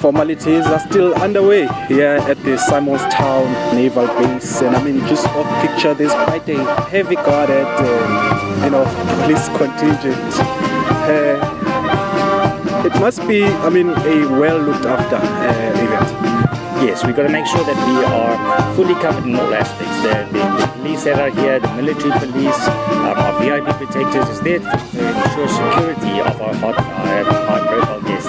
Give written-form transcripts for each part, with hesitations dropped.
Formalities are still underway here at the Simonstown Naval Base, and I mean, just off picture, there's quite a heavy guarded, police contingent. It must be, I mean, a well looked after event. Yes, we've got to make sure that we are fully covered in all aspects. The police that are here, the military police, our VIP protectors is there to ensure security of our high-profile guests.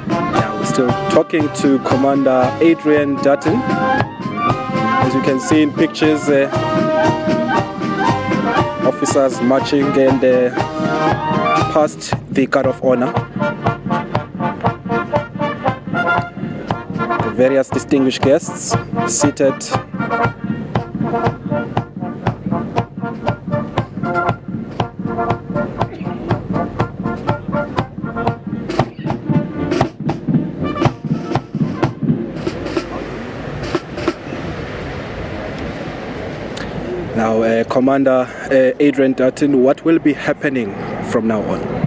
Now we're still talking to Commander Adrian Dutton. As you can see in pictures, officers marching and past the guard of honor. Various distinguished guests seated. Now, Commander Adrian Dutton, what will be happening from now on?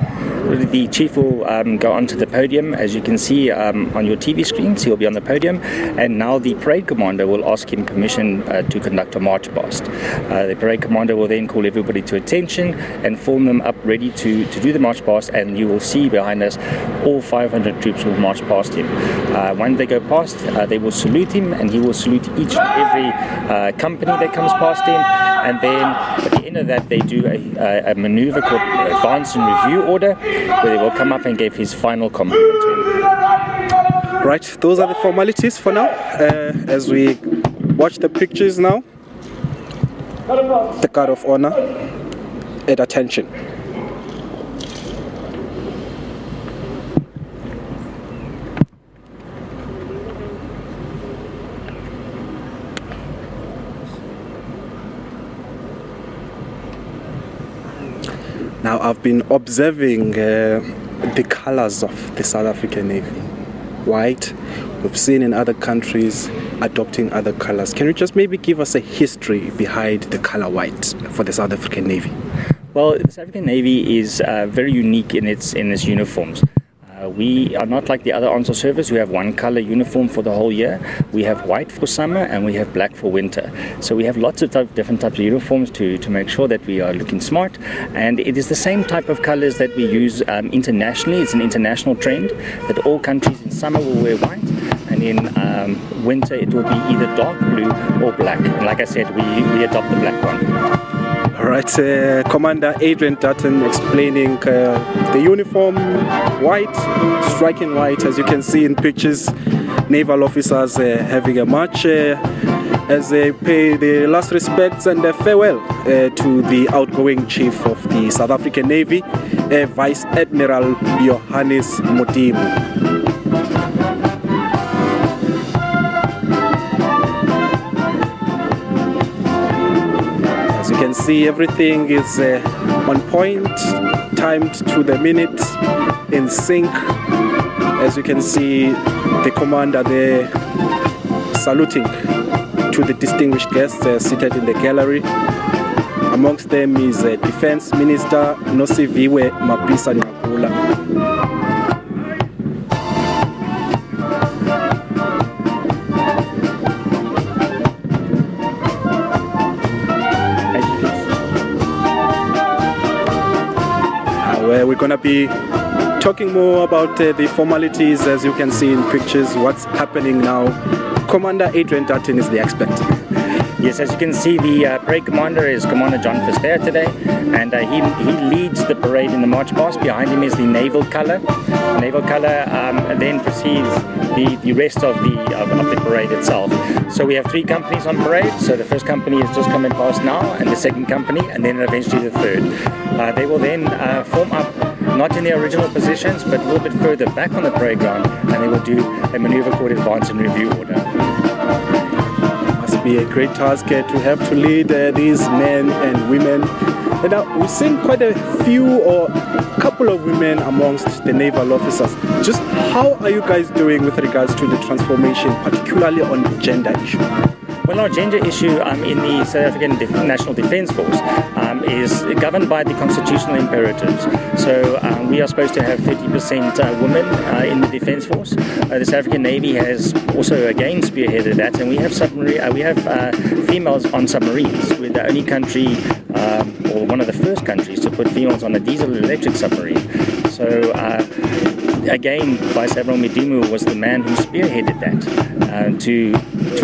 The chief will go onto the podium, as you can see on your TV screens. He'll be on the podium, and now the parade commander will ask him permission to conduct a march past. The parade commander will then call everybody to attention and form them up ready to do the march past, and you will see behind us all 500 troops will march past him. When they go past, they will salute him, and he will salute each and every company that comes past him, and then at the end of that they do a maneuver called advance and review order, where they will come up and give his final compliment to him. Right, those are the formalities for now. As we watch the pictures now, the guard of honor at attention. Now, I've been observing the colors of the South African Navy. White, we've seen in other countries adopting other colors. Can you just maybe give us a history behind the color white for the South African Navy? Well, the South African Navy is very unique in its uniforms. We are not like the other armed service who have one color uniform for the whole year. We have white for summer and we have black for winter. So we have lots of different types of uniforms to make sure that we are looking smart. And it is the same type of colors that we use internationally. It's an international trend that all countries in summer will wear white, and in winter it will be either dark blue or black. And like I said, we adopt the black one. All right, Commander Adrian Dutton explaining the uniform, white, striking white, as you can see in pictures. Naval officers having a march as they pay the last respects and farewell to the outgoing chief of the South African Navy, Vice Admiral Johannes Mudimu. You can see everything is on point, timed to the minute, in sync. As you can see, the commander there saluting to the distinguished guests seated in the gallery. Amongst them is Defense Minister Nosiviwe Mapisa Nyakula. We're going to be talking more about the formalities, as you can see in pictures, what's happening now. Commander Adrian Dutton is the expert. Yes, as you can see, the parade commander is Commander John Verster today, and he leads the parade in the march past. Behind him is the naval colour. The naval colour then precedes the rest of the parade itself. So we have 3 companies on parade. So the first company is just coming past now, and the second company, and then eventually the third. They will then form up, not in their original positions, but a little bit further back on the parade ground, and they will do a maneuver called advance and review order. Must be a great task to have to lead these men and women. And now we've seen quite a few or couple of women amongst the naval officers. Just how are you guys doing with regards to the transformation, particularly on the gender issue? Well, our gender issue in the South African National Defence Force is governed by the constitutional imperatives. So we are supposed to have 30% women in the Defence Force. The South African Navy has also again spearheaded that, and we have females on submarines. We're the only country, or one of the first countries, to put females on a diesel-electric submarine. So again, Vice Admiral Mudimu was the man who spearheaded that to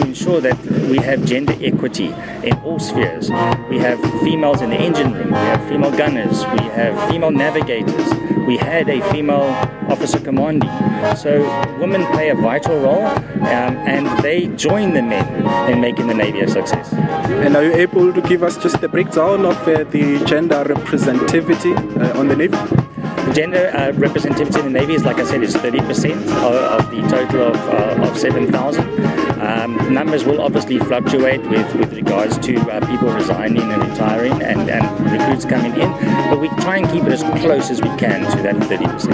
ensure that we have gender equity in all spheres. We have females in the engine room, we have female gunners, we have female navigators, we had a female officer commanding. So women play a vital role, and they join the men in making the Navy a success. And are you able to give us just a breakdown of the gender representativity on the Navy? Gender representativity in the Navy is, like I said, is 30% of the total of 7,000. Numbers will obviously fluctuate with regards to people resigning and retiring and recruits coming in, but we try and keep it as close as we can to that 30%.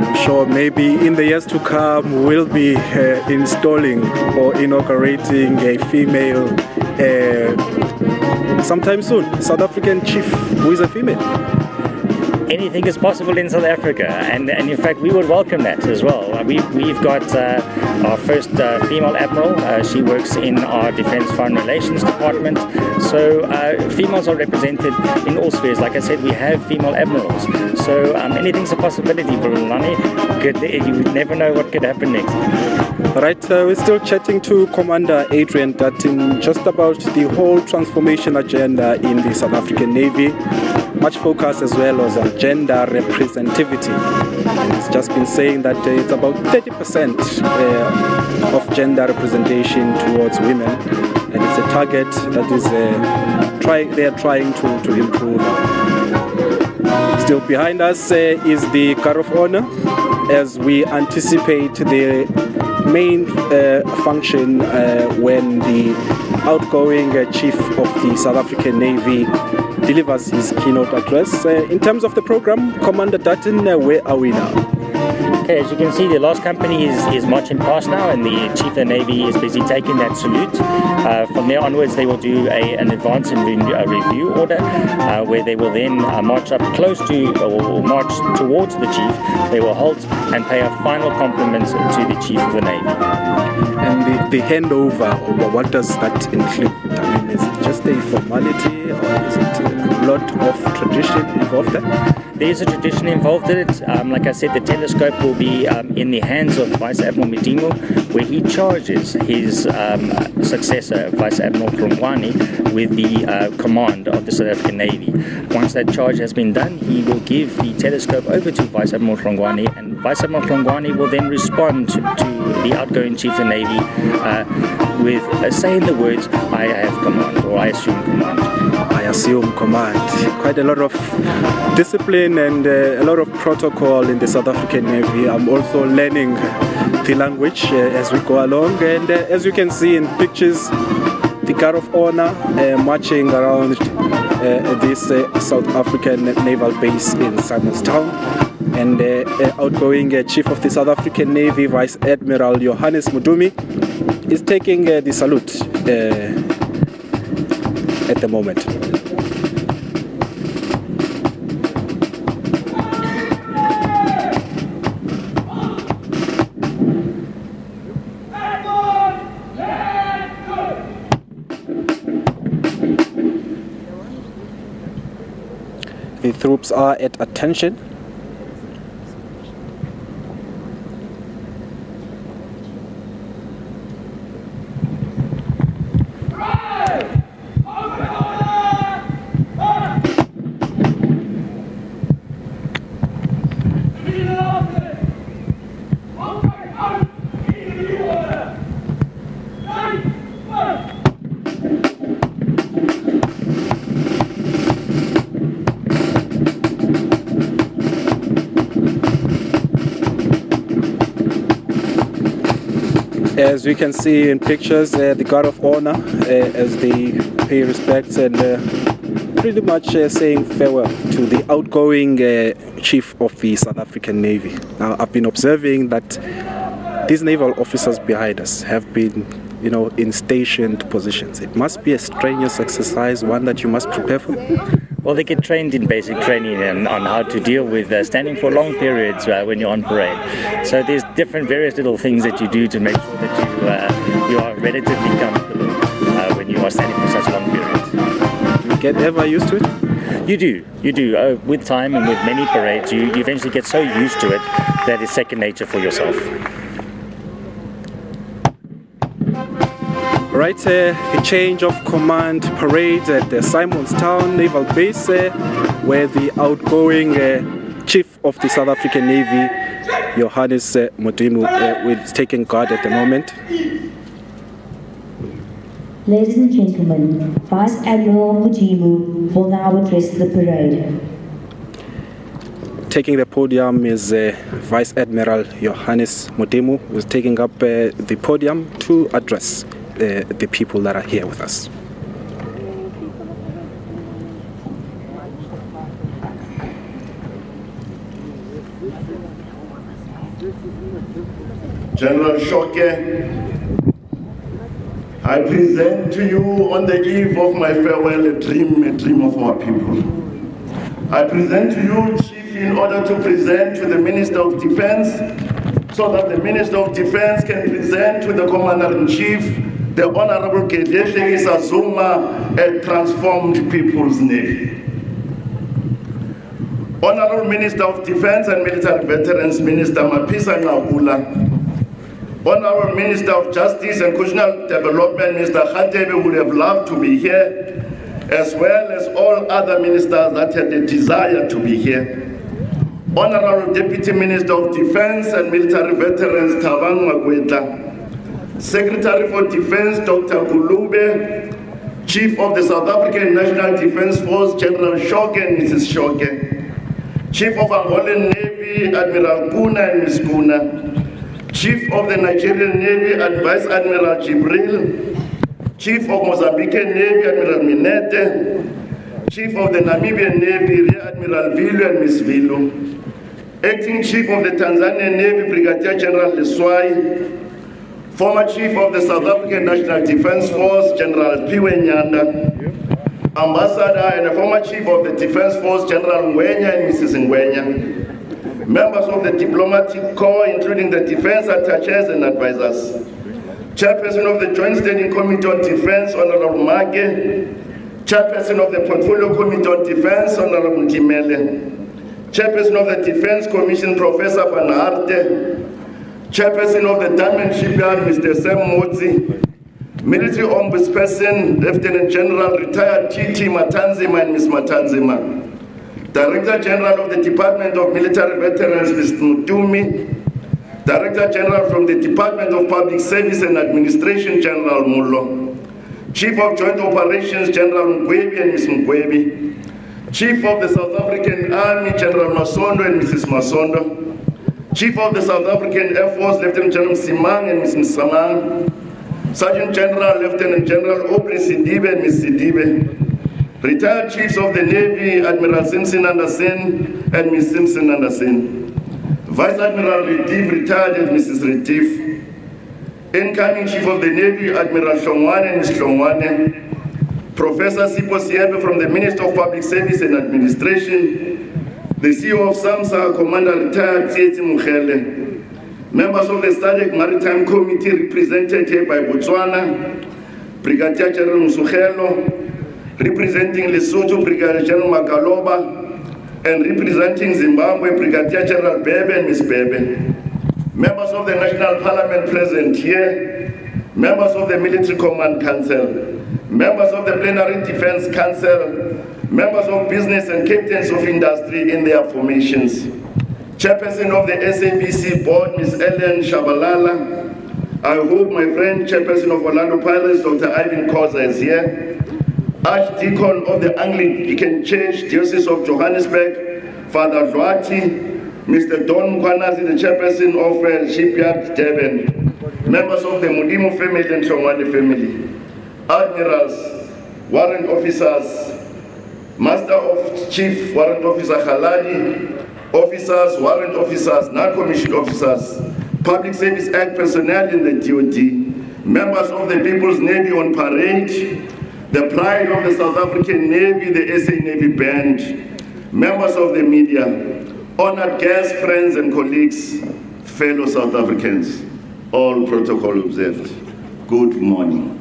I'm sure maybe in the years to come we'll be installing or inaugurating a female sometime soon, South African chief who is a female. Anything is possible in South Africa, and in fact we would welcome that as well. We've got our first female admiral. She works in our Defence Foreign Relations Department. So females are represented in all spheres. Like I said, we have female admirals. So anything's a possibility, Brunani. You never know what could happen next. Right, we're still chatting to Commander Adrian Dutton just about the whole transformation agenda in the South African Navy. Much focus as well as on gender representativity. And it's just been saying that it's about 30% of gender representation towards women, and it's a target that is they are trying to improve. Still behind us is the Guard of Honor, as we anticipate the main function when the outgoing chief of the South African Navy delivers his keynote address. In terms of the program, Commander Dutton, where are we now? Okay, as you can see, the last company is marching past now, and the Chief of the Navy is busy taking that salute. From there onwards, they will do an advance and review order, where they will then march up close to, or march towards the Chief. They will halt and pay a final compliments to the Chief of the Navy. And the handover, what does that include? I mean, is it just a formality, or is it a lot of tradition involved there? There is a tradition involved in it. Like I said, the telescope will be in the hands of Vice Admiral Mudimu, where he charges his successor, Vice Admiral Rongwane, with the command of the South African Navy. Once that charge has been done, he will give the telescope over to Vice Admiral Rongwane, and Vice Admiral Rongwane will then respond to the outgoing Chief of the Navy with saying the words, "I have command," or "I assume command." I assume command. Quite a lot of discipline and a lot of protocol in the South African Navy. I'm also learning the language as we go along, and as you can see in pictures, the Guard of Honor marching around this South African naval base in Simonstown, and outgoing Chief of the South African Navy, Vice Admiral Johannes Mudimu, is taking the salute at the moment. The troops are at attention. As we can see in pictures, the Guard of Honor, as they pay respects and pretty much saying farewell to the outgoing Chief of the South African Navy. Now, I've been observing that these naval officers behind us have been, in stationed positions. It must be a strenuous exercise, one that you must prepare for. Well, they get trained in basic training on how to deal with standing for long periods when you're on parade. So there's various little things that you do to make sure that you are relatively comfortable when you are standing for such long periods. Do you get ever used to it? You do. With time and with many parades, you eventually get so used to it that it's second nature for yourself. Right, a change of command parade at the Simonstown Naval Base, where the outgoing Chief of the South African Navy, Johannes Mudimu, is taking guard at the moment. Ladies and gentlemen, Vice Admiral Mudimu will now address the parade. Taking the podium is Vice Admiral Johannes Mudimu, who is taking up the podium to address the people that are here with us. General Shoke, I present to you on the eve of my farewell a dream of our people. I present to you, Chief, in order to present to the Minister of Defense, so that the Minister of Defense can present to the Commander-in-Chief the Honorable Gedlehle Isazuma, a transformed People's Navy. Honorable Minister of Defense and Military Veterans, Minister Mapisa Ngakula, Honorable Minister of Justice and Constitutional Development, Mr. Khatebe, would have loved to be here, as well as all other ministers that had the desire to be here. Honorable Deputy Minister of Defense and Military Veterans, Thabang Makwetla, Secretary for Defense, Dr. Gulube, Chief of the South African National Defense Force, General Shoke and Mrs. Shoke, Chief of Angolan Navy, Admiral Kuna and Ms. Kuna, Chief of the Nigerian Navy, Vice Admiral Jibril, Chief of Mozambican Navy, Admiral Minete, Chief of the Namibian Navy, Rear Admiral Vilu and Ms. Vilu, Acting Chief of the Tanzanian Navy, Brigadier General Leswai, former Chief of the South African National Defense Force, General Piwe Nyanda, Ambassador and a former Chief of the Defense Force, General Ngwenya and Mrs. Ngwenya, members of the Diplomatic Corps, including the Defense Attaches and Advisors, Chairperson of the Joint Standing Committee on Defense, Honorable Mage, Chairperson of the Portfolio Committee on Defense, Honorable Mtimele, Chairperson of the Defense Commission, Professor Van Harte, Chairperson of the Diamond Shipyard, Mr. Sam Motsi, Military Ombudsperson, Lieutenant General Retired T.T. Matanzima and Ms. Matanzima, Director General of the Department of Military Veterans, Mr. Mutumi, Director General from the Department of Public Service and Administration, General Mulo, Chief of Joint Operations, General Mgwebi and Ms. Mgwebi, Chief of the South African Army, General Masondo and Mrs. Masondo, Chief of the South African Air Force, Lieutenant General Simang and Ms. Samang, Sergeant General, Lieutenant General Aubrey Sidibe and Ms. Sidibe, Retired Chiefs of the Navy, Admiral Simpson Anderson and Ms. Simpson Anderson, Vice Admiral Retief, retired and Mrs. Retief, Incoming Chief of the Navy, Admiral Hlongwane and Ms. Hlongwane, Professor Sipho Siebe from the Minister of Public Service and Administration, the CEO of SAMSA, Commander Retired Tsietsi Mukhele, members of the SADC Maritime Committee represented here by Botswana, Brigadier General Msukhelo, representing Lesotho, Brigadier General Magaloba, and representing Zimbabwe, Brigadier General Bebe and Ms. Bebe, members of the National Parliament present here, members of the Military Command Council, members of the Plenary Defense Council, members of business and captains of industry in their formations, Chairperson of the SABC board, Ms. Ellen Shabalala, I hope my friend, Chairperson of Orlando Pirates, Dr. Ivan Khoza is here, Archdeacon of the Anglican Church, Diocese of Johannesburg, Father Dwati, Mr. Don Mkwanazi, the Chairperson of Shipyard Durban, members of the Mudimu family and Hlongwane family, admirals, warrant officers, Master of Chief Warrant Officer Khaladi, officers, warrant officers, non-commissioned officers, Public Service Act personnel in the DOD, members of the People's Navy on parade, the pride of the South African Navy, the SA Navy Band, members of the media, honored guests, friends and colleagues, fellow South Africans, all protocol observed. Good morning.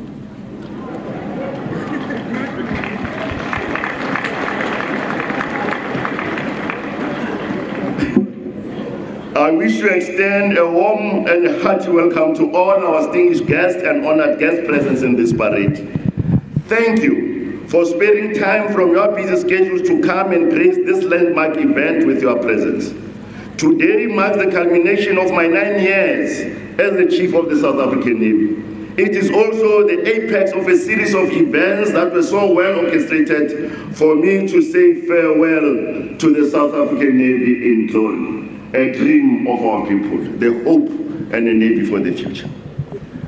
I wish to extend a warm and hearty welcome to all our distinguished guests and honored guest presence in this parade. Thank you for sparing time from your busy schedules to come and grace this landmark event with your presence. Today marks the culmination of my 9 years as the Chief of the South African Navy. It is also the apex of a series of events that were so well orchestrated for me to say farewell to the South African Navy in glory. A dream of our people, the hope and a Navy for the future.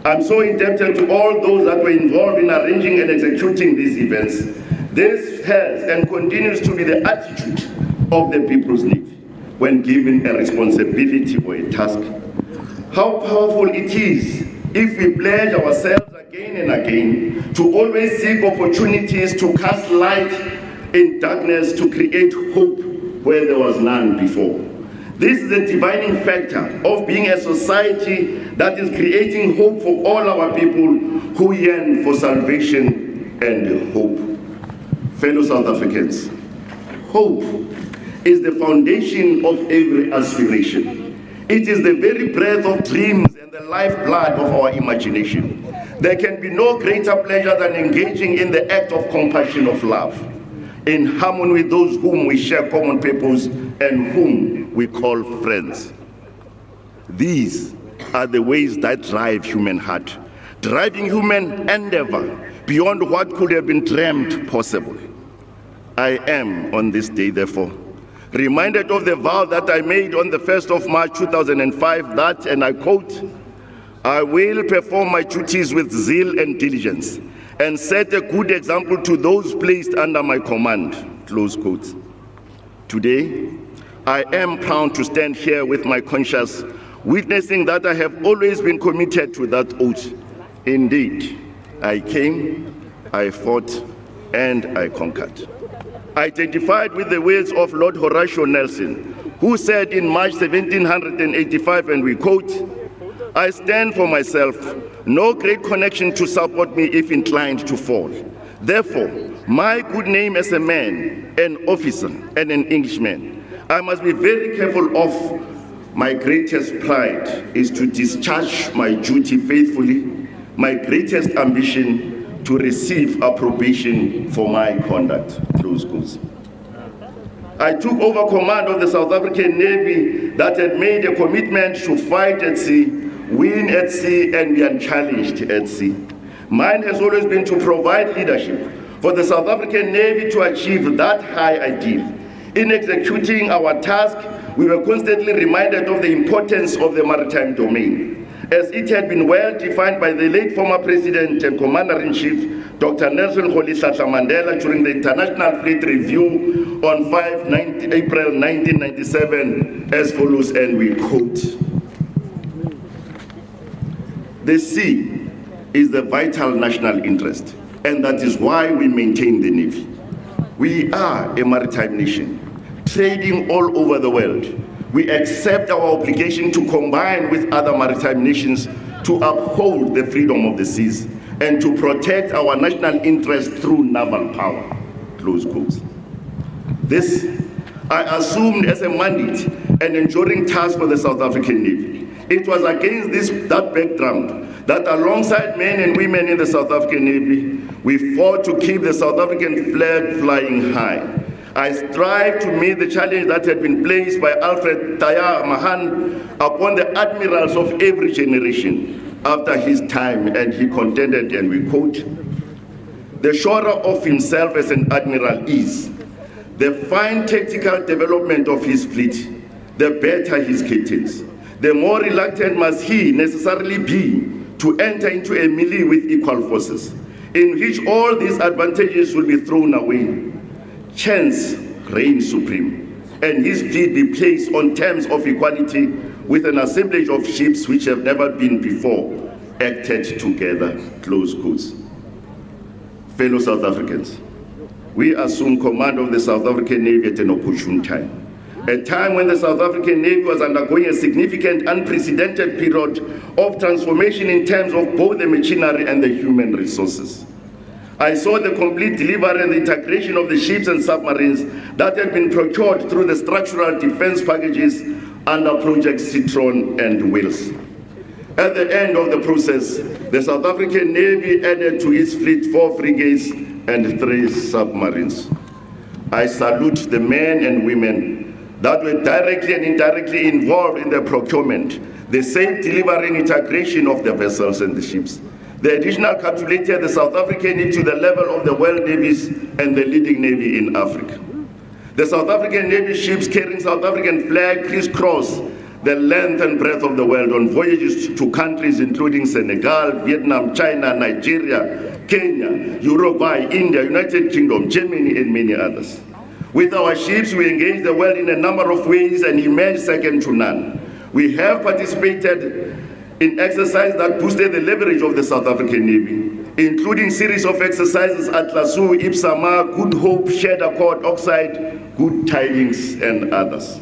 I'm so indebted to all those that were involved in arranging and executing these events. This has and continues to be the attitude of the People's Navy when given a responsibility or a task. How powerful it is if we pledge ourselves again and again to always seek opportunities to cast light in darkness, to create hope where there was none before. This is the defining factor of being a society that is creating hope for all our people who yearn for salvation and hope. Fellow South Africans, hope is the foundation of every aspiration. It is the very breath of dreams and the lifeblood of our imagination. There can be no greater pleasure than engaging in the act of compassion of love, in harmony with those whom we share common purpose and whom we call friends. These are the ways that drive human heart, driving human endeavor beyond what could have been dreamed possible. I am, on this day, therefore, reminded of the vow that I made on the 1st of March 2005 that, and I quote, "I will perform my duties with zeal and diligence and set a good example to those placed under my command," close quote. Today, I am proud to stand here with my conscience, witnessing that I have always been committed to that oath. Indeed, I came, I fought, and I conquered. I identified with the words of Lord Horatio Nelson, who said in March 1785, and we quote, "I stand for myself, no great connection to support me if inclined to fall. Therefore, my good name as a man, an officer, and an Englishman, I must be very careful of. My greatest pride is to discharge my duty faithfully, my greatest ambition to receive approbation for my conduct," close quotes. I took over command of the South African Navy that had made a commitment to fight at sea, win at sea, and be unchallenged at sea. Mine has always been to provide leadership for the South African Navy to achieve that high ideal. In executing our task, we were constantly reminded of the importance of the maritime domain, as it had been well defined by the late former President and Commander-in-Chief, Dr. Nelson Rolihlahla Mandela, during the International Fleet Review on April 1997, as follows, and we quote, "The sea is the vital national interest, and that is why we maintain the Navy. We are a maritime nation, trading all over the world. We accept our obligation to combine with other maritime nations to uphold the freedom of the seas and to protect our national interest through naval power," close quotes. This I assumed as a mandate and enduring task for the South African Navy. It was against that background that alongside men and women in the South African Navy, we fought to keep the South African flag flying high. I strive to meet the challenge that had been placed by Alfred Taya Mahan upon the admirals of every generation after his time, and he contended, and we quote, "The surer of himself as an admiral is, the fine tactical development of his fleet, the better his captains. The more reluctant must he necessarily be to enter into a melee with equal forces, in which all these advantages will be thrown away. Chance reigns supreme, and his fleet be placed on terms of equality with an assemblage of ships which have never been before acted together, close quotes. Fellow South Africans, we assumed command of the South African Navy at an opportune time. A time when the South African Navy was undergoing a significant, unprecedented period of transformation in terms of both the machinery and the human resources. I saw the complete delivery and the integration of the ships and submarines that had been procured through the structural defense packages under Project Citron and Wales. At the end of the process, the South African Navy added to its fleet 4 frigates and 3 submarines. I salute the men and women that were directly and indirectly involved in the procurement, the safe delivery and integration of the vessels and the ships. The additional capitulated the South African Navy to the level of the world navies and the leading navy in Africa. The South African Navy ships carrying South African flag crisscross the length and breadth of the world on voyages to countries including Senegal, Vietnam, China, Nigeria, Kenya, Uruguay, India, United Kingdom, Germany, and many others. With our ships, we engage the world in a number of ways and emerge second to none. We have participated in exercises that boosted the leverage of the South African Navy, including series of exercises at Lasso, Ipsama, Good Hope, Shared Accord, Oxide, Good Tidings, and others.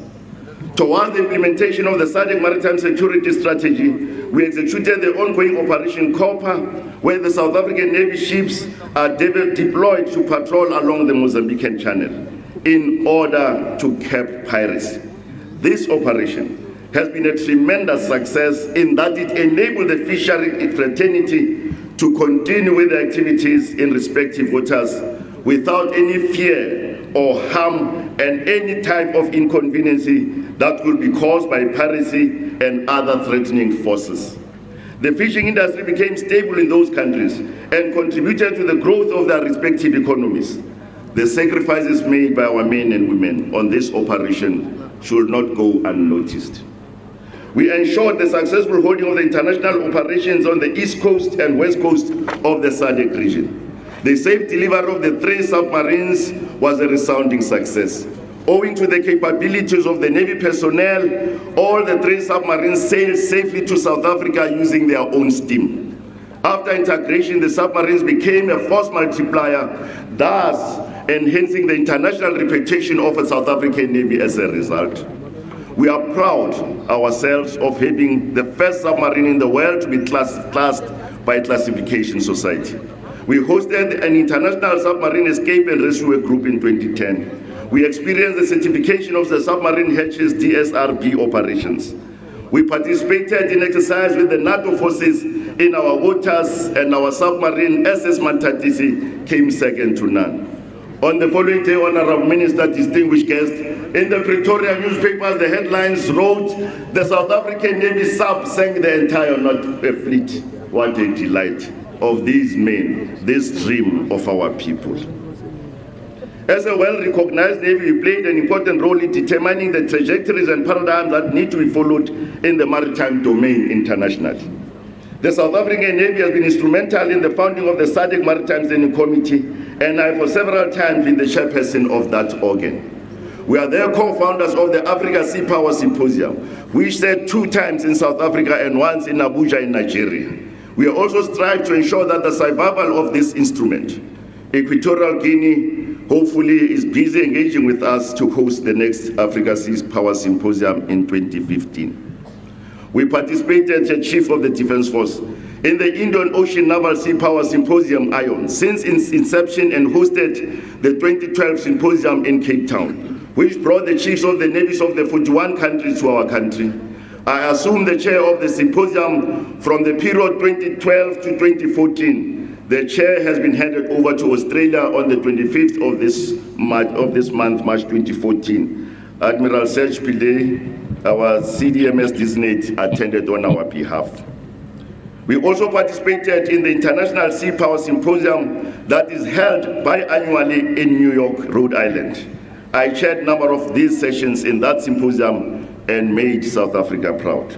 Towards the implementation of the SADC Maritime Security Strategy, we executed the ongoing Operation Copper, where the South African Navy ships are deployed to patrol along the Mozambican Channel in order to curb piracy. This operation has been a tremendous success in that it enabled the fishery fraternity to continue with the activities in respective waters without any fear or harm and any type of inconvenience that will be caused by piracy and other threatening forces. The fishing industry became stable in those countries and contributed to the growth of their respective economies. The sacrifices made by our men and women on this operation should not go unnoticed. We ensured the successful holding of the international operations on the East Coast and West Coast of the SADC region. The safe delivery of the 3 submarines was a resounding success. Owing to the capabilities of the Navy personnel, all the 3 submarines sailed safely to South Africa using their own steam. After integration, the submarines became a force multiplier, thus enhancing the international reputation of the South African Navy as a result. We are proud ourselves of having the first submarine in the world to be classed by a classification society. We hosted an international submarine escape and rescue group in 2010. We experienced the certification of the submarine hatches DSRB operations. We participated in exercise with the NATO forces in our waters, and our submarine SS Mantatisi came second to none. On the following day, Honorable Minister, distinguished guest, in the Pretoria newspapers, the headlines wrote, "The South African Navy sub sank the entire North fleet." What a delight of these men, this dream of our people. As a well-recognized Navy, we played an important role in determining the trajectories and paradigms that need to be followed in the maritime domain internationally. The South African Navy has been instrumental in the founding of the SADC Maritime Standing Committee, and I for several times been the chairperson of that organ. We are the co-founders of the Africa Sea Power Symposium, which sat 2 times in South Africa and once in Abuja in Nigeria. We also strive to ensure that the survival of this instrument. Equatorial Guinea hopefully is busy engaging with us to host the next Africa Sea Power Symposium in 2015. We participated as Chief of the Defense Force in the Indian Ocean Naval Sea Power Symposium ION since its inception and hosted the 2012 symposium in Cape Town, which brought the chiefs of the navies of the 41 countries to our country. I assumed the chair of the symposium from the period 2012 to 2014. The chair has been handed over to Australia on the 25th of this month, March 2014. Admiral Serge Pillay, our CDMS designate, attended on our behalf. We also participated in the International Sea Power Symposium that is held biannually in New York, Rhode Island. I chaired a number of these sessions in that symposium and made South Africa proud.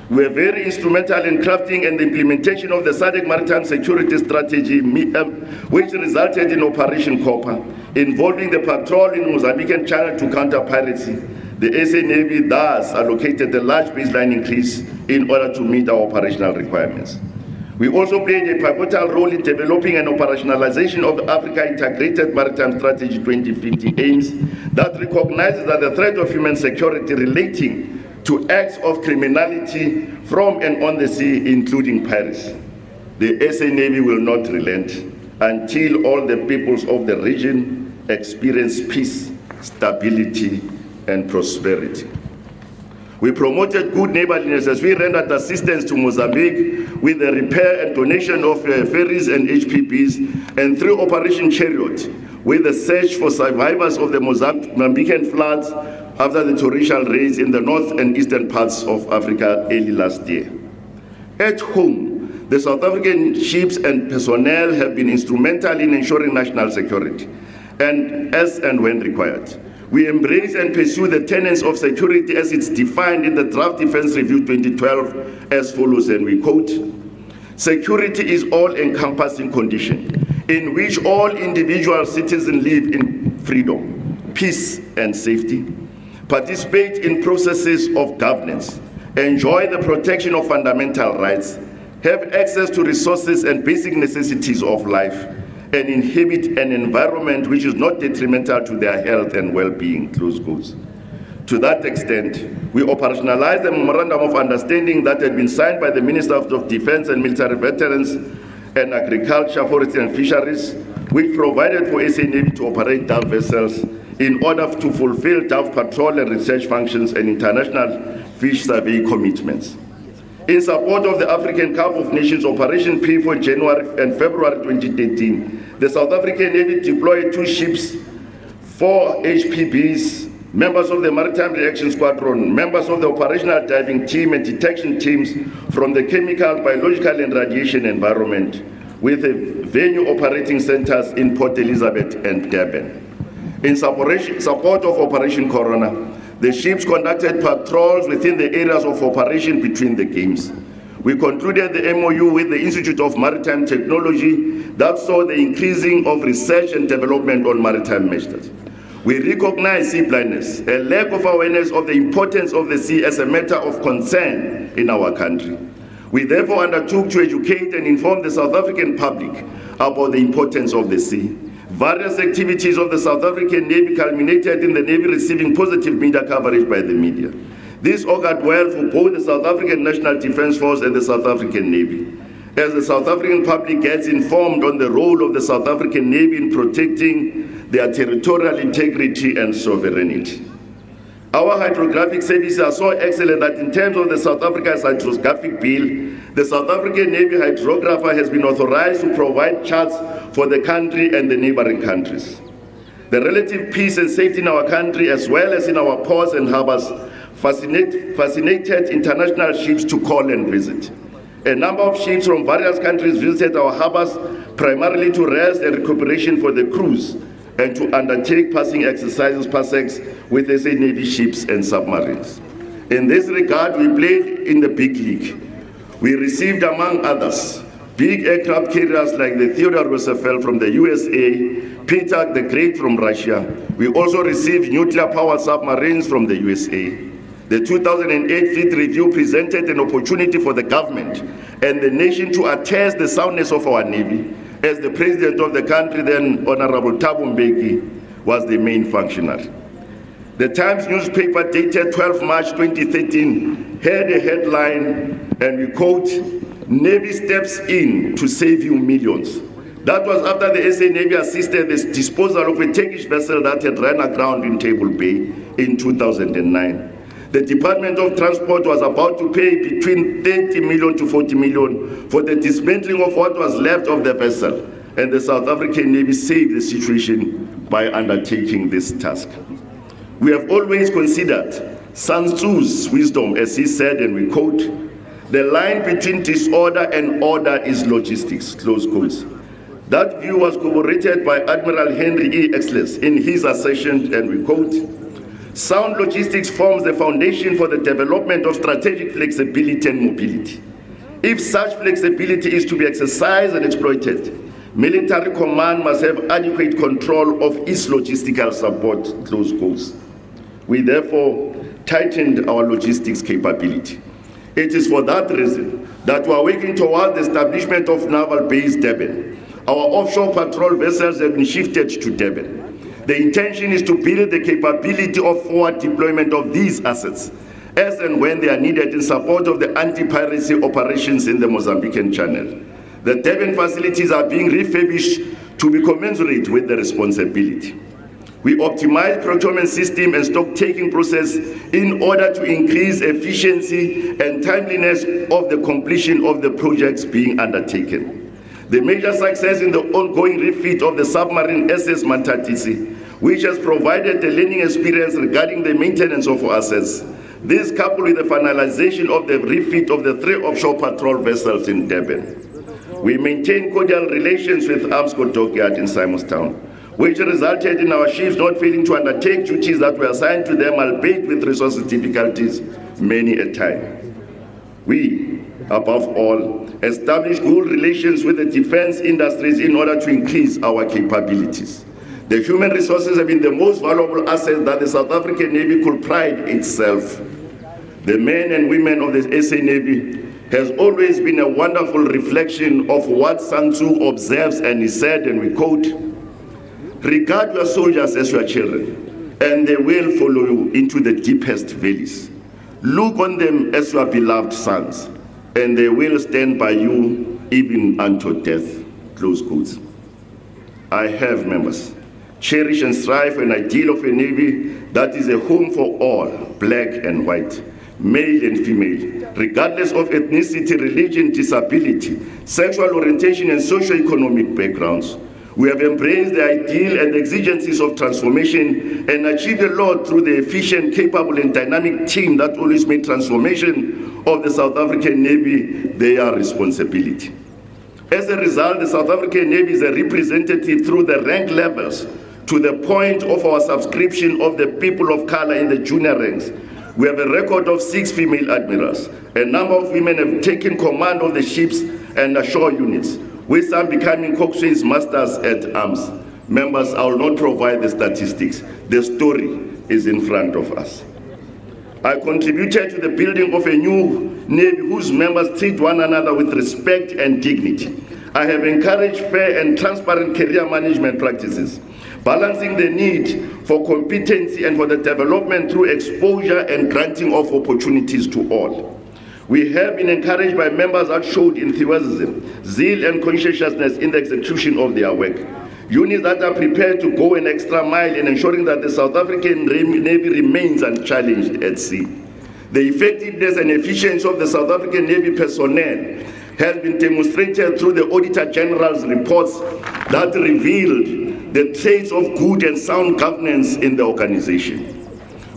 We were very instrumental in crafting and the implementation of the SADC Maritime Security Strategy, which resulted in Operation Copper, involving the patrol in Mozambican Channel to counter piracy. The SA Navy thus allocated a large baseline increase in order to meet our operational requirements. We also played a pivotal role in developing and operationalization of the Africa Integrated Maritime Strategy 2050 aims that recognizes that the threat of human security relating to acts of criminality from and on the sea, including piracy. The SA Navy will not relent until all the peoples of the region experience peace, stability, and prosperity. We promoted good neighborliness as we rendered assistance to Mozambique with the repair and donation of ferries and HPPs, and through Operation Chariot with the search for survivors of the Mozambican floods after the torrential rains in the north and eastern parts of Africa early last year. At home, the South African ships and personnel have been instrumental in ensuring national security, and as and when required. We embrace and pursue the tenets of security as it's defined in the Draft Defense Review 2012 as follows, and we quote, "Security is all-encompassing condition in which all individual citizens live in freedom, peace, and safety, participate in processes of governance, enjoy the protection of fundamental rights, have access to resources and basic necessities of life, and inhabit an environment which is not detrimental to their health and well-being," close quotes. To that extent, we operationalized the Memorandum of Understanding that had been signed by the Minister of Defense and Military Veterans and Agriculture, Forestry and Fisheries, which provided for SA Navy to operate DAF vessels in order to fulfill DAF patrol and research functions and international fish survey commitments. In support of the African Cup of Nations Operation P for January and February 2013, the South African Navy deployed 2 ships, 4 HPBs, members of the Maritime Reaction Squadron, members of the Operational Diving Team and Detection Teams from the Chemical, Biological and Radiation Environment, with venue operating centers in Port Elizabeth and Durban. In support of Operation Corona, the ships conducted patrols within the areas of operation between the games. We concluded the MOU with the Institute of Maritime Technology that saw the increasing of research and development on maritime measures. We recognize sea blindness, a lack of awareness of the importance of the sea as a matter of concern in our country. We therefore undertook to educate and inform the South African public about the importance of the sea. Various activities of the South African Navy culminated in the Navy receiving positive media coverage by the media. This augured well for both the South African National Defence Force and the South African Navy, as the South African public gets informed on the role of the South African Navy in protecting their territorial integrity and sovereignty. Our hydrographic services are so excellent that in terms of the South Africa's hydrographic bill, the South African Navy hydrographer has been authorized to provide charts for the country and the neighboring countries. The relative peace and safety in our country, as well as in our ports and harbors, fascinated international ships to call and visit. A number of ships from various countries visited our harbors primarily to rest and recuperation for the crews and to undertake passing exercises, PASEX, with SA Navy ships and submarines. In this regard, we played in the big league. We received, among others, big aircraft carriers like the Theodore Roosevelt from the USA, Peter the Great from Russia. We also received nuclear-powered submarines from the USA. The 2008 Fleet Review presented an opportunity for the government and the nation to attest the soundness of our Navy, as the President of the country, then Honorable Thabo Mbeki, was the main functionary. The Times newspaper dated 12 March 2013 had a headline, and we quote, "Navy steps in to save you millions." That was after the SA Navy assisted the disposal of a Turkish vessel that had run aground in Table Bay in 2009. The Department of Transport was about to pay between 30 million to 40 million for the dismantling of what was left of the vessel, and the South African Navy saved the situation by undertaking this task. We have always considered Sun Tzu's wisdom, as he said, and we quote, "The line between disorder and order is logistics," close quotes. That view was corroborated by Admiral Henry E. Exles in his assertion, and we quote, "Sound logistics forms the foundation for the development of strategic flexibility and mobility. If such flexibility is to be exercised and exploited, military command must have adequate control of its logistical support," close quotes. We therefore tightened our logistics capability. It is for that reason that we are working towards the establishment of Naval Base Durban. Our offshore patrol vessels have been shifted to Durban. The intention is to build the capability of forward deployment of these assets as and when they are needed in support of the anti-piracy operations in the Mozambican Channel. The Durban facilities are being refurbished to be commensurate with the responsibility. We optimize procurement system and stock-taking process in order to increase efficiency and timeliness of the completion of the projects being undertaken. The major success in the ongoing refit of the submarine SS Mantatisi, which has provided a learning experience regarding the maintenance of assets. This coupled with the finalization of the refit of the 3 offshore patrol vessels in Durban. We maintain cordial relations with Armscott Dockyard in Simonstown, which resulted in our ships not failing to undertake duties that were assigned to them, albeit with resources difficulties many a time. We, above all, establish good relations with the defense industries in order to increase our capabilities. The human resources have been the most valuable asset that the South African Navy could pride itself. The men and women of the SA Navy has always been a wonderful reflection of what Sun Tzu observes, and he said, and we quote, "Regard your soldiers as your children, and they will follow you into the deepest valleys. Look on them as your beloved sons, and they will stand by you even unto death." Close quotes. I have, members, cherish and strive for an ideal of a Navy that is a home for all, black and white, male and female, regardless of ethnicity, religion, disability, sexual orientation, and socio-economic backgrounds. We have embraced the ideal and exigencies of transformation and achieved a lot through the efficient, capable, and dynamic team that always made transformation of the South African Navy their responsibility. As a result, the South African Navy is a representative through the rank levels to the point of our subscription of the people of color in the junior ranks. We have a record of 6 female admirals. A number of women have taken command of the ships and ashore units, with some becoming coxswains masters at arms. Members, I will not provide the statistics. The story is in front of us. I contributed to the building of a new Navy whose members treat one another with respect and dignity. I have encouraged fair and transparent career management practices, balancing the need for competency and for the development through exposure and granting of opportunities to all. We have been encouraged by members that showed enthusiasm, zeal, and conscientiousness in the execution of their work. Units that are prepared to go an extra mile in ensuring that the South African Navy remains unchallenged at sea. The effectiveness and efficiency of the South African Navy personnel has been demonstrated through the Auditor General's reports that revealed the traits of good and sound governance in the organization.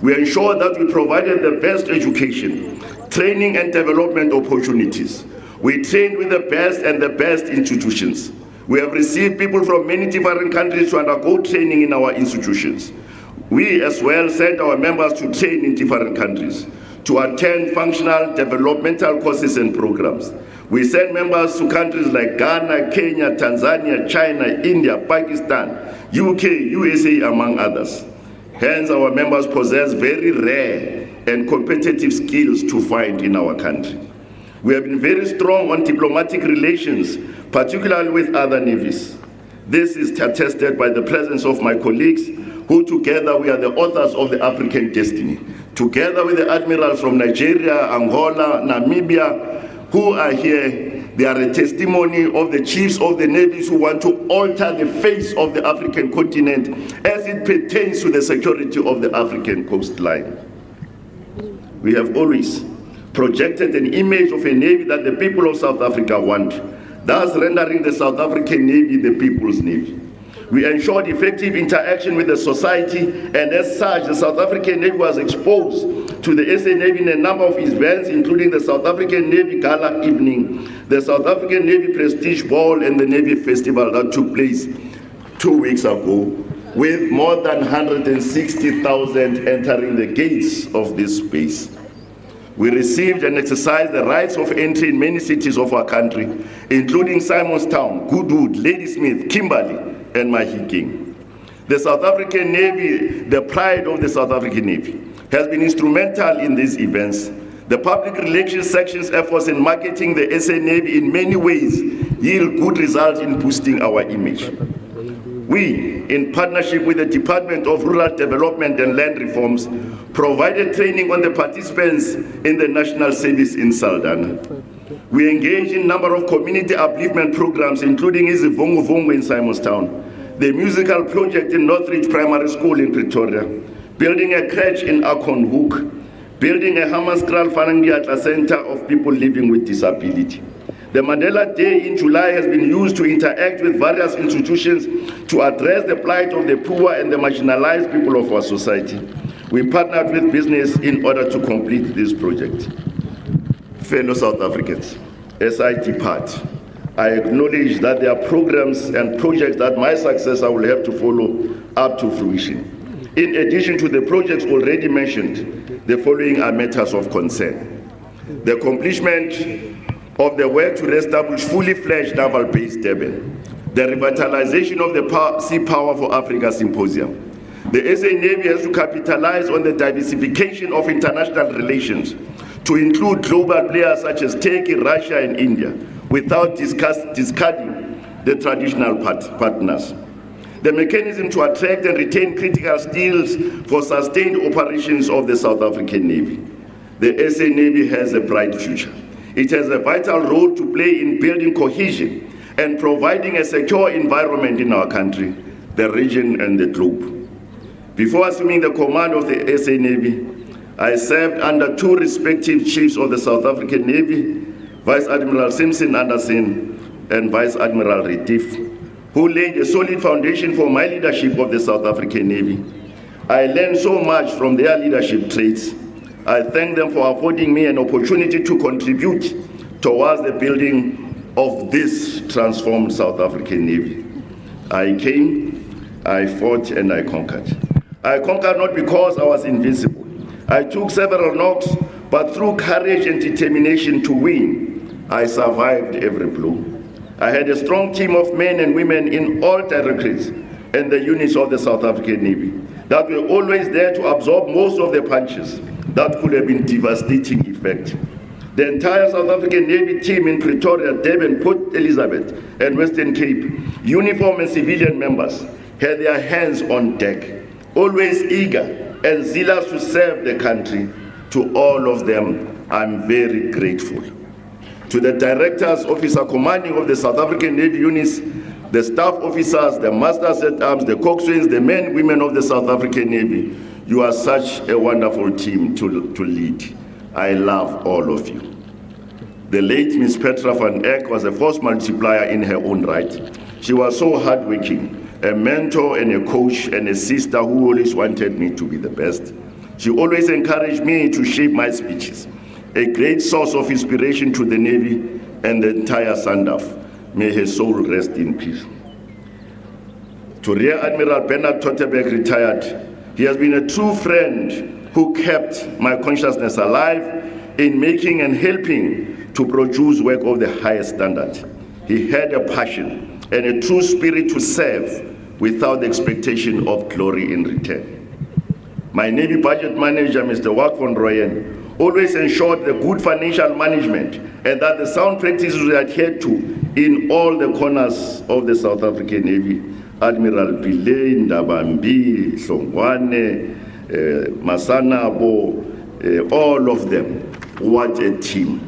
We ensure that we provided the best education, training and development opportunities. We trained with the best and the best institutions. We have received people from many different countries to undergo training in our institutions. We as well sent our members to train in different countries, to attend functional developmental courses and programs. We send members to countries like Ghana, Kenya, Tanzania, China, India, Pakistan, UK, USA, among others. Hence, our members possess very rare and competitive skills to find in our country. We have been very strong on diplomatic relations, particularly with other navies. This is attested by the presence of my colleagues, who together we are the authors of the African Destiny. Together with the admirals from Nigeria, Angola, Namibia, who are here, they are a testimony of the chiefs of the navies who want to alter the face of the African continent as it pertains to the security of the African coastline. We have always projected an image of a navy that the people of South Africa want, thus rendering the South African Navy the people's navy. We ensured effective interaction with the society, and as such, the South African Navy was exposed to the SA Navy in a number of events, including the South African Navy Gala Evening, the South African Navy Prestige Ball, and the Navy Festival that took place 2 weeks ago, with more than 160,000 entering the gates of this space. We received and exercised the rights of entry in many cities of our country, including Simonstown, Goodwood, Ladysmith, Kimberley, and Mahikeng. The South African Navy, the pride of the South African Navy, has been instrumental in these events. The public relations section's efforts in marketing the SA Navy in many ways yield good results in boosting our image. We, in partnership with the Department of Rural Development and Land Reforms, provided training on the participants in the national service in Saldanha. We engaged in a number of community upliftment programs, including Izivongo Vongo in Simonstown, the musical project in Northridge Primary School in Pretoria, building a crèche in Akon Hoek, building a Hammanskraal Fanangiatla Center of people living with disability. The Mandela Day in July has been used to interact with various institutions to address the plight of the poor and the marginalized people of our society. We partnered with business in order to complete this project. Fellow South Africans, as I depart, I acknowledge that there are programs and projects that my successor will have to follow up to fruition. In addition to the projects already mentioned, the following are matters of concern. The accomplishment of the work to establish fully fledged naval base Durban, the revitalization of the Sea Power for Africa Symposium. The SA Navy has to capitalize on the diversification of international relations to include global players such as Turkey, Russia, and India, without discarding the traditional partners. The mechanism to attract and retain critical skills for sustained operations of the South African Navy. The SA Navy has a bright future. It has a vital role to play in building cohesion and providing a secure environment in our country, the region, and the globe. Before assuming the command of the SA Navy, I served under two respective chiefs of the South African Navy, Vice Admiral Simpson Anderson and Vice Admiral Retief, who laid a solid foundation for my leadership of the South African Navy. I learned so much from their leadership traits. I thank them for affording me an opportunity to contribute towards the building of this transformed South African Navy. I came, I fought, and I conquered. I conquered not because I was invincible. I took several knocks, but through courage and determination to win, I survived every blow. I had a strong team of men and women in all territories and the units of the South African Navy that were always there to absorb most of the punches that could have been devastating effect. The entire South African Navy team in Pretoria, Durban, Port Elizabeth, and Western Cape, uniform and civilian members, had their hands on deck, always eager and zealous to serve the country. To all of them, I'm very grateful. To the directors, officer commanding of the South African Navy units, the staff officers, the masters at arms, the coxswains, the men and women of the South African Navy, you are such a wonderful team to lead. I love all of you. The late Miss Petra van Eck was a force multiplier in her own right. She was so hardworking, a mentor and a coach and a sister who always wanted me to be the best. She always encouraged me to shape my speeches. A great source of inspiration to the Navy and the entire SANDF. May his soul rest in peace. To Rear Admiral Bernard Totteberg, retired, he has been a true friend who kept my consciousness alive in making and helping to produce work of the highest standard. He had a passion and a true spirit to serve without the expectation of glory in return. My Navy budget manager, Mr. Wak von Rooyen, always ensured the good financial management and that the sound practices were adhered to in all the corners of the South African Navy. Admiral Pillay, Ndabambi, Hlongwane, Masanabo, all of them. What a team.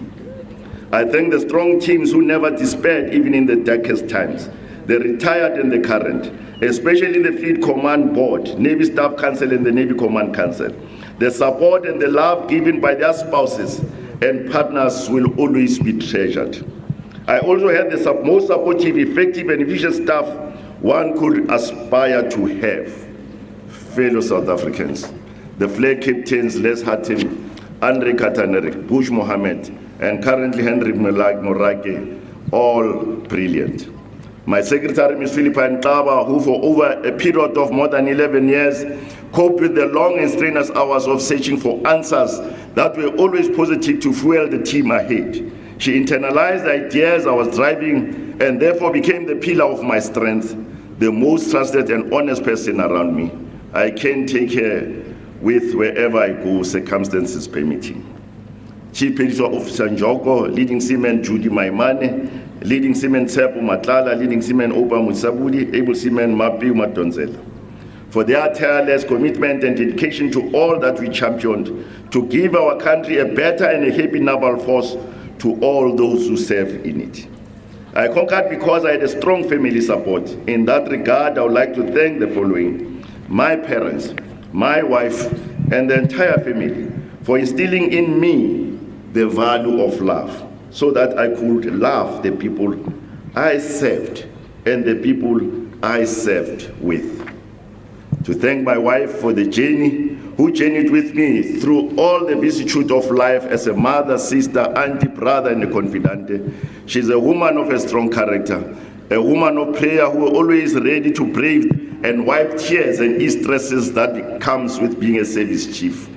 I thank the strong teams who never despaired even in the darkest times, the retired and the current, especially the Fleet Command Board, Navy Staff Council and the Navy Command Council. The support and the love given by their spouses and partners will always be treasured. I also had the most supportive, effective and efficient staff one could aspire to have. Fellow South Africans, the flag captains Les Hatton, Andre Katanerik, Bush Mohammed, and currently Henry Morake, all brilliant. My secretary, Ms. Philippa Ntaba, who for over a period of more than 11 years coped with the long and strenuous hours of searching for answers that were always positive to fuel the team ahead. She internalized the ideas I was driving and therefore became the pillar of my strength, the most trusted and honest person around me. I can take her with wherever I go, circumstances permitting. Chief Police Officer Njoko, Leading Seaman Judy Maimane, Leading Seaman Tsepo Matlala, Leading Seaman Oba Musabudi, Able Seaman Mapi Matonzela, for their tireless commitment and dedication to all that we championed to give our country a better and a happy naval force to all those who serve in it. I conquered because I had a strong family support. In that regard, I would like to thank the following: my parents, my wife, and the entire family for instilling in me the value of love so that I could love the people I served and the people I served with. To thank my wife for the journey, who journeyed with me through all the vicissitudes of life as a mother, sister, auntie, brother, and a confidante. She's a woman of a strong character, a woman of prayer who is always ready to brave and wipe tears and ease stresses that comes with being a service chief.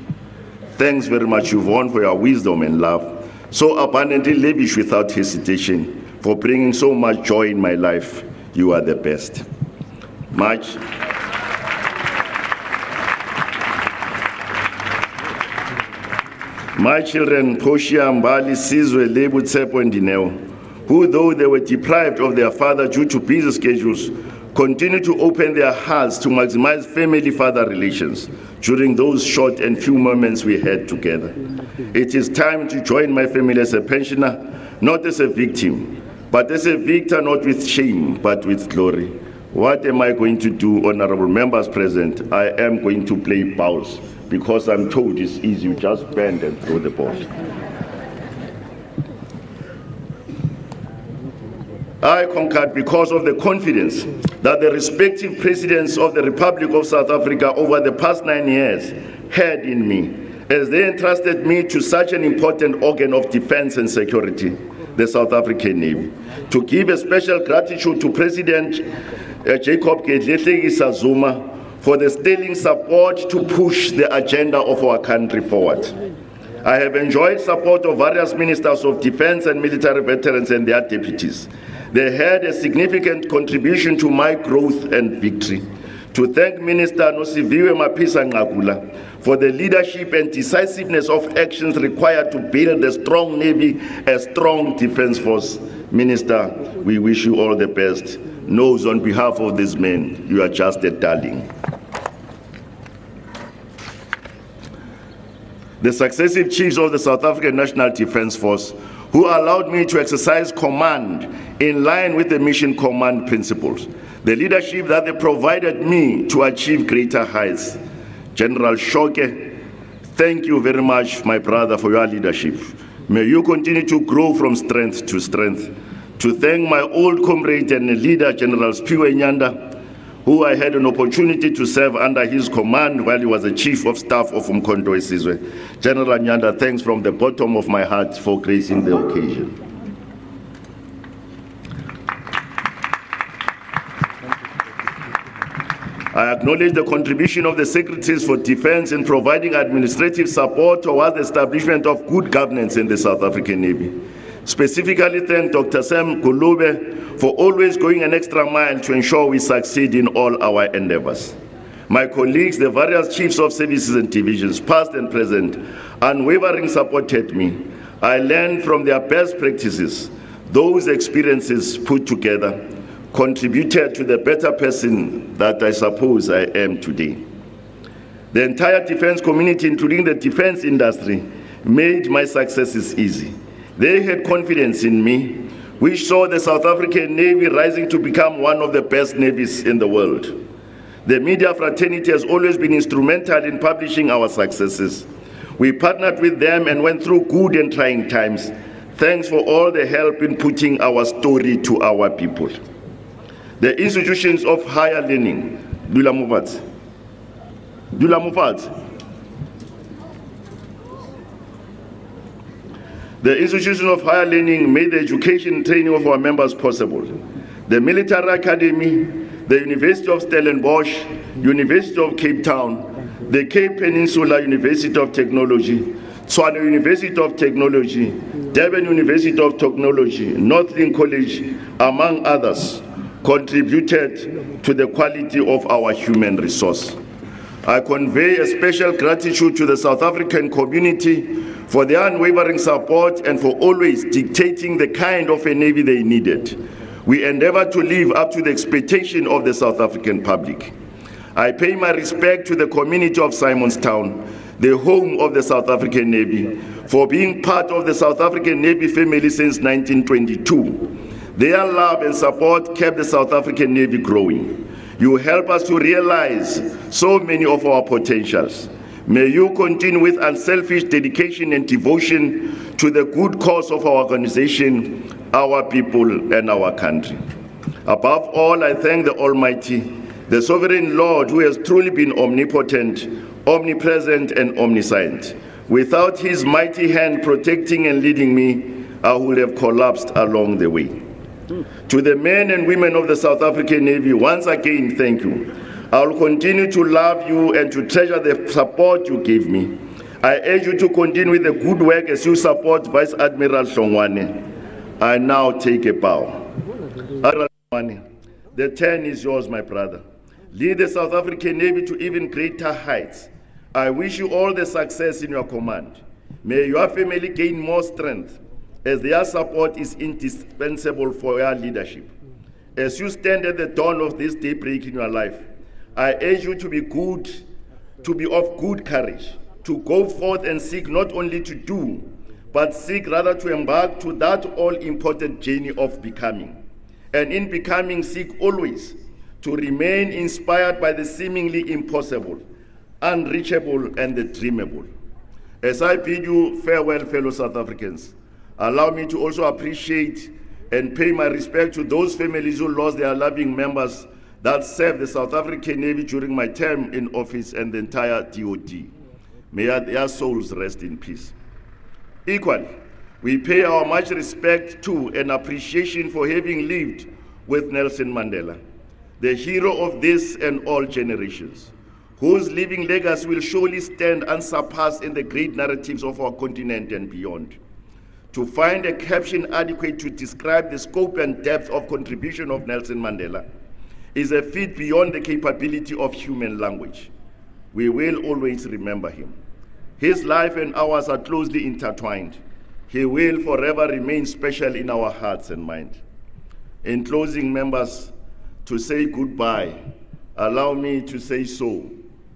Thanks very much, Yvonne, for your wisdom and love, so abundantly lavish without hesitation, for bringing so much joy in my life. You are the best. My children, Portia, Mbali, Sizwe, Lebu, Tsepo, and Dineo, who, though they were deprived of their father due to busy schedules, continue to open their hearts to maximize family-father relations during those short and few moments we had together. It is time to join my family as a pensioner, not as a victim, but as a victor, not with shame, but with glory. What am I going to do, honorable members present? I am going to play balls, because I'm told it's easy, you just bend and throw the ball. I conquered because of the confidence that the respective presidents of the Republic of South Africa over the past 9 years had in me, as they entrusted me to such an important organ of defense and security, the South African Navy. To give a special gratitude to President Jacob Gedletlekisa Zuma for the sterling support to push the agenda of our country forward. I have enjoyed support of various ministers of defense and military veterans and their deputies. They had a significant contribution to my growth and victory. To thank Minister Nosiviwe Mapisa Ngakula for the leadership and decisiveness of actions required to build a strong Navy, a strong defense force. Minister, we wish you all the best. Knows on behalf of these men, you are just a darling. The successive chiefs of the South African National Defense Force, who allowed me to exercise command in line with the mission command principles, the leadership that they provided me to achieve greater heights. General Shoke, thank you very much, my brother, for your leadership. May you continue to grow from strength to strength. To thank my old comrade and leader, General Spiwe Nyanda, who I had an opportunity to serve under his command while he was the Chief of Staff of Umkhonto weSizwe. General Nyanda, thanks from the bottom of my heart for gracing the occasion. I acknowledge the contribution of the Secretaries for Defense in providing administrative support towards the establishment of good governance in the South African Navy. Specifically thank Dr. Sam Kulube for always going an extra mile to ensure we succeed in all our endeavors. My colleagues, the various chiefs of services and divisions, past and present, unwavering supported me. I learned from their best practices. Those experiences put together contributed to the better person that I suppose I am today. The entire defense community, including the defense industry, made my successes easy. They had confidence in me, which saw the South African Navy rising to become one of the best navies in the world. The media fraternity has always been instrumental in publishing our successes. We partnered with them and went through good and trying times. Thanks for all the help in putting our story to our people. The institutions of higher learning, Dula Mufat. The institution of higher learning made the education and training of our members possible. The Military Academy, the University of Stellenbosch, University of Cape Town, the Cape Peninsula University of Technology, Tshwane University of Technology, Durban University of Technology, Northlink College, among others, contributed to the quality of our human resource. I convey a special gratitude to the South African community for their unwavering support and for always dictating the kind of a Navy they needed. We endeavor to live up to the expectation of the South African public. I pay my respect to the community of Simonstown, the home of the South African Navy, for being part of the South African Navy family since 1922. Their love and support kept the South African Navy growing. You help us to realize so many of our potentials. May you continue with unselfish dedication and devotion to the good cause of our organization, our people, and our country. Above all, I thank the Almighty, the Sovereign Lord, who has truly been omnipotent, omnipresent, and omniscient. Without his mighty hand protecting and leading me, I would have collapsed along the way. To the men and women of the South African Navy, once again, thank you. I will continue to love you and to treasure the support you give me. I urge you to continue with the good work as you support Vice Admiral Johannes. I now take a bow. Admiral Johannes, the turn is yours, my brother. Lead the South African Navy to even greater heights. I wish you all the success in your command. May your family gain more strength, as their support is indispensable for your leadership. As you stand at the dawn of this daybreak in your life, I urge you to be of good courage, to go forth and seek not only to do, but seek rather to embark to that all-important journey of becoming. And in becoming, seek always to remain inspired by the seemingly impossible, unreachable, and the dreamable. As I bid you farewell, fellow South Africans, allow me to also appreciate and pay my respect to those families who lost their loving members that served the South African Navy during my term in office and the entire DOD. May their souls rest in peace. Equally, we pay our much respect to and appreciation for having lived with Nelson Mandela, the hero of this and all generations, whose living legacy will surely stand unsurpassed in the great narratives of our continent and beyond. To find a caption adequate to describe the scope and depth of contribution of Nelson Mandela is a feat beyond the capability of human language. We will always remember him. His life and ours are closely intertwined. He will forever remain special in our hearts and minds. In closing, members, to say goodbye, allow me to say so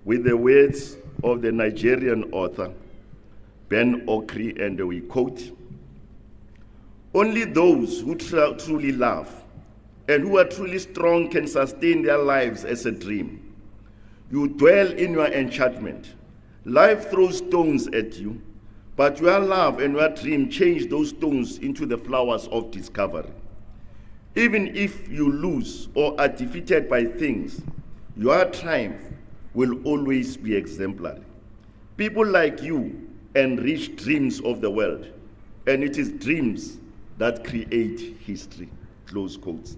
with the words of the Nigerian author, Ben Okri, and we quote, "Only those who truly love and who are truly strong can sustain their lives as a dream. You dwell in your enchantment. Life throws stones at you, but your love and your dream change those stones into the flowers of discovery. Even if you lose or are defeated by things, your triumph will always be exemplary. People like you enrich dreams of the world, and it is dreams that create history." Close quotes.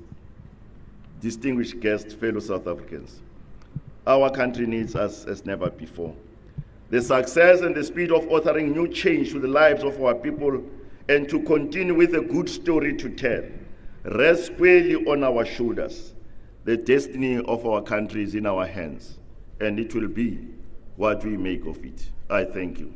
Distinguished guests, fellow South Africans, our country needs us as never before. The success and the speed of authoring new change to the lives of our people and to continue with a good story to tell rests squarely on our shoulders. The destiny of our country is in our hands, and it will be what we make of it. I thank you.